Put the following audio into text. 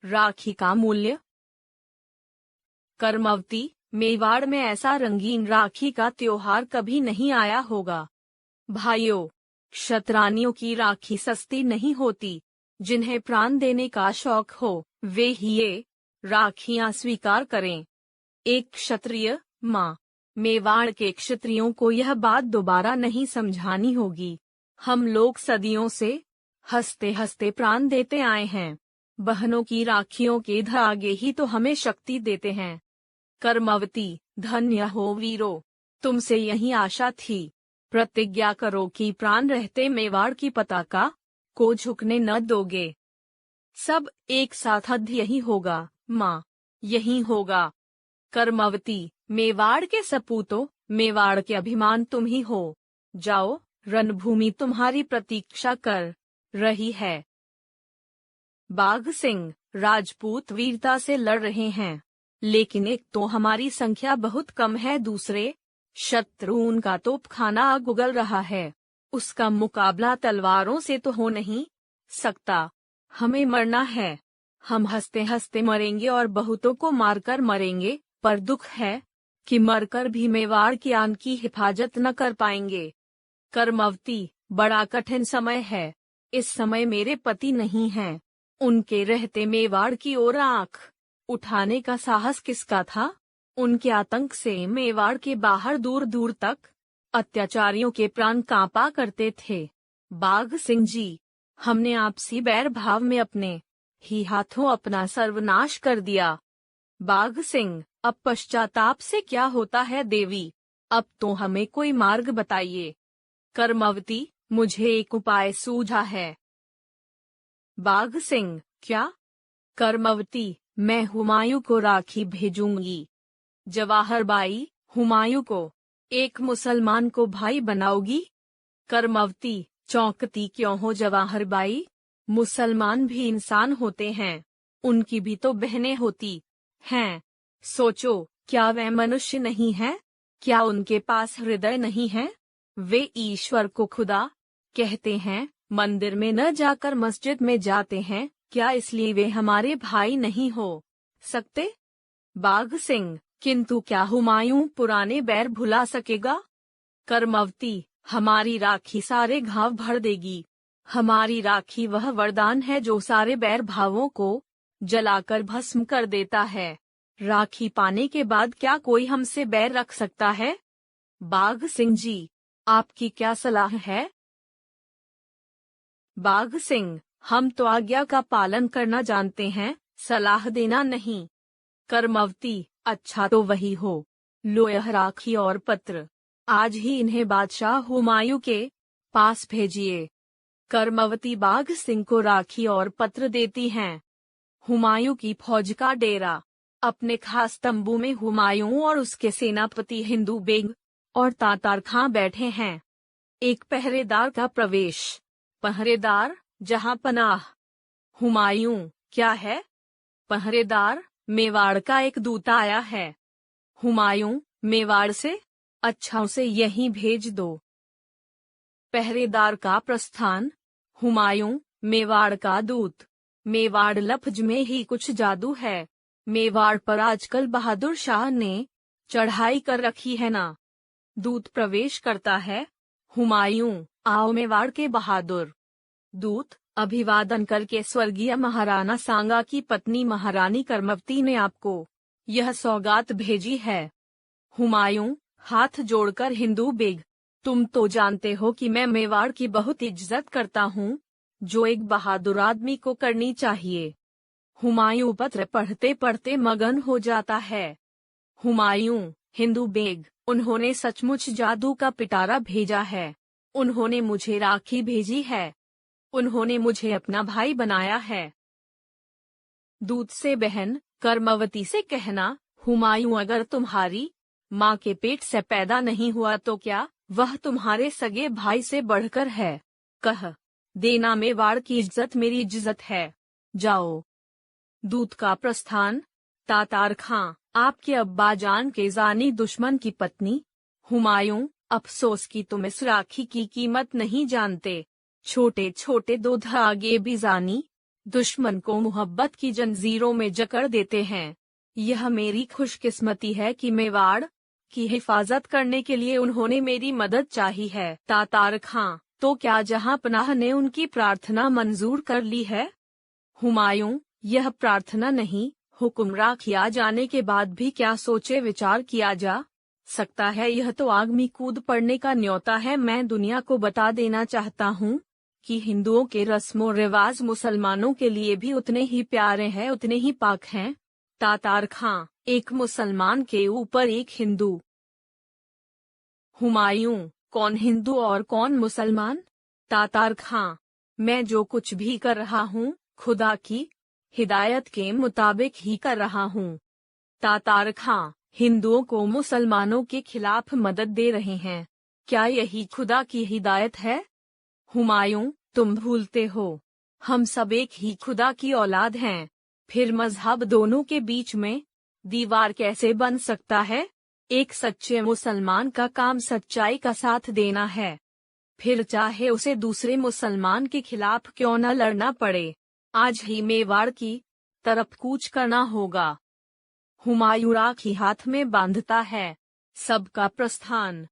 राखी का मूल्य। कर्मवती, मेवाड़ में ऐसा रंगीन राखी का त्योहार कभी नहीं आया होगा। भाइयों, क्षत्रानियों की राखी सस्ती नहीं होती। जिन्हें प्राण देने का शौक हो, वे ही ये राखियां स्वीकार करें। एक क्षत्रिय माँ। मेवाड़ के क्षत्रियों को यह बात दोबारा नहीं समझानी होगी। हम लोग सदियों से हंसते हंसते प्राण देते आए हैं। बहनों की राखियों के धागे ही तो हमें शक्ति देते हैं। कर्मवती, धन्य हो वीरो, तुमसे यही आशा थी। प्रतिज्ञा करो कि प्राण रहते मेवाड़ की पताका को झुकने न दोगे। सब एक साथ यही होगा माँ, यही होगा। कर्मवती, मेवाड़ के सपूतों, मेवाड़ के अभिमान तुम ही हो। जाओ, रणभूमि तुम्हारी प्रतीक्षा कर रही है। बाघ सिंह, राजपूत वीरता से लड़ रहे हैं, लेकिन एक तो हमारी संख्या बहुत कम है, दूसरे शत्रु उनका तोपखाना आग उगल रहा है। उसका मुकाबला तलवारों से तो हो नहीं सकता। हमें मरना है। हम हंसते हंसते मरेंगे और बहुतों को मारकर मरेंगे, पर दुख है कि मरकर भी मेवाड़ की आन की हिफाजत न कर पाएंगे। कर्मवती, बड़ा कठिन समय है। इस समय मेरे पति नहीं हैं। उनके रहते मेवाड़ की ओर आंख उठाने का साहस किसका था? उनके आतंक से मेवाड़ के बाहर दूर दूर तक अत्याचारियों के प्राण कांपा करते थे। बाघ सिंह जी, हमने आपसी बैर भाव में अपने ही हाथों अपना सर्वनाश कर दिया। बाघ सिंह, अब पश्चाताप से क्या होता है देवी? अब तो हमें कोई मार्ग बताइए। कर्मवती, मुझे एक उपाय सूझा है। बाघ सिंह, क्या? कर्मवती, मैं हुमायूं को राखी भेजूंगी। जवाहर बाई, हुमायूं को एक मुसलमान को भाई बनाओगी? कर्मवती, चौंकती क्यों हो जवाहर बाई? मुसलमान भी इंसान होते हैं, उनकी भी तो बहनें होती हैं। सोचो, क्या वे मनुष्य नहीं हैं? क्या उनके पास हृदय नहीं है? वे ईश्वर को खुदा कहते हैं, मंदिर में न जाकर मस्जिद में जाते हैं, क्या इसलिए वे हमारे भाई नहीं हो सकते? बाघ सिंह, किंतु क्या हुमायूं पुराने बैर भुला सकेगा? कर्मवती, हमारी राखी सारे घाव भर देगी। हमारी राखी वह वरदान है जो सारे बैर भावों को जलाकर भस्म कर देता है। राखी पाने के बाद क्या कोई हमसे बैर रख सकता है? बाघ सिंह जी, आपकी क्या सलाह है? बाघ सिंह, हम तो आज्ञा का पालन करना जानते हैं, सलाह देना नहीं। कर्मवती, अच्छा तो वही हो। लो यह राखी और पत्र, आज ही इन्हें बादशाह हुमायूं के पास भेजिए। कर्मवती बाघ सिंह को राखी और पत्र देती हैं। हुमायूं की फौज का डेरा। अपने खास तंबू में हुमायूं और उसके सेनापति हिंदू बेग और तातार खां बैठे हैं। एक पहरेदार का प्रवेश। पहरेदार, जहां पनाह। हुमायूं, क्या है? पहरेदार, मेवाड़ का एक दूत आया है। हुमायूं, मेवाड़ से? अच्छा, उसे यहीं भेज दो। पहरेदार का प्रस्थान। हुमायूं, मेवाड़ का दूत। मेवाड़ लफ्ज में ही कुछ जादू है। मेवाड़ पर आजकल बहादुर शाह ने चढ़ाई कर रखी है ना। दूत प्रवेश करता है। हुमायूं, आओ मेवाड़ के बहादुर। दूत, अभिवादन करके स्वर्गीय महाराणा सांगा की पत्नी महारानी कर्मवती ने आपको यह सौगात भेजी है। हुमायूं, हाथ जोड़कर हिंदू बेग, तुम तो जानते हो कि मैं मेवाड़ की बहुत इज्जत करता हूँ, जो एक बहादुर आदमी को करनी चाहिए। हुमायूं पत्र पढ़ते पढ़ते मगन हो जाता है। हुमायूं, हिंदू बेग, उन्होंने सचमुच जादू का पिटारा भेजा है। उन्होंने मुझे राखी भेजी है। उन्होंने मुझे अपना भाई बनाया है। दूत से बहन कर्मवती से कहना, हुमायूं अगर तुम्हारी माँ के पेट से पैदा नहीं हुआ तो क्या वह तुम्हारे सगे भाई से बढ़कर है? कह देना मेवाड़ की इज्जत मेरी इज्जत है। जाओ। दूत का प्रस्थान। तातार खां, आपके अब्बाजान के जानी दुश्मन की पत्नी। हुमायूं, अफसोस कि तुम इस राखी की कीमत नहीं जानते। छोटे छोटे दो धागे भी जानी दुश्मन को मोहब्बत की जंजीरों में जकड़ देते हैं। यह मेरी खुशकिस्मती है कि मेवाड़ की हिफाजत करने के लिए उन्होंने मेरी मदद चाही है। तातार खां, तो क्या जहां पनाह ने उनकी प्रार्थना मंजूर कर ली है? हुमायूं, यह प्रार्थना नहीं, हुक्मरान किया जाने के बाद भी क्या सोचे विचार किया जा सकता है? यह तो आग में कूद पड़ने का न्योता है। मैं दुनिया को बता देना चाहता हूँ कि हिंदुओं के रस्मों रिवाज मुसलमानों के लिए भी उतने ही प्यारे हैं, उतने ही पाक हैं। तातार खां, एक मुसलमान के ऊपर एक हिंदू। हुमायूं, कौन हिंदू और कौन मुसलमान? तातार खां, मैं जो कुछ भी कर रहा हूँ खुदा की हिदायत के मुताबिक ही कर रहा हूँ। तातार खां, हिंदुओं को मुसलमानों के खिलाफ मदद दे रहे हैं, क्या यही खुदा की हिदायत है? हुमायूं, तुम भूलते हो, हम सब एक ही खुदा की औलाद हैं। फिर मजहब दोनों के बीच में दीवार कैसे बन सकता है? एक सच्चे मुसलमान का काम सच्चाई का साथ देना है, फिर चाहे उसे दूसरे मुसलमान के खिलाफ क्यों न लड़ना पड़े। आज ही मेवाड़ की तरफ कूच करना होगा। हुमायूं राखी हाथ में बांधता है। सबका प्रस्थान।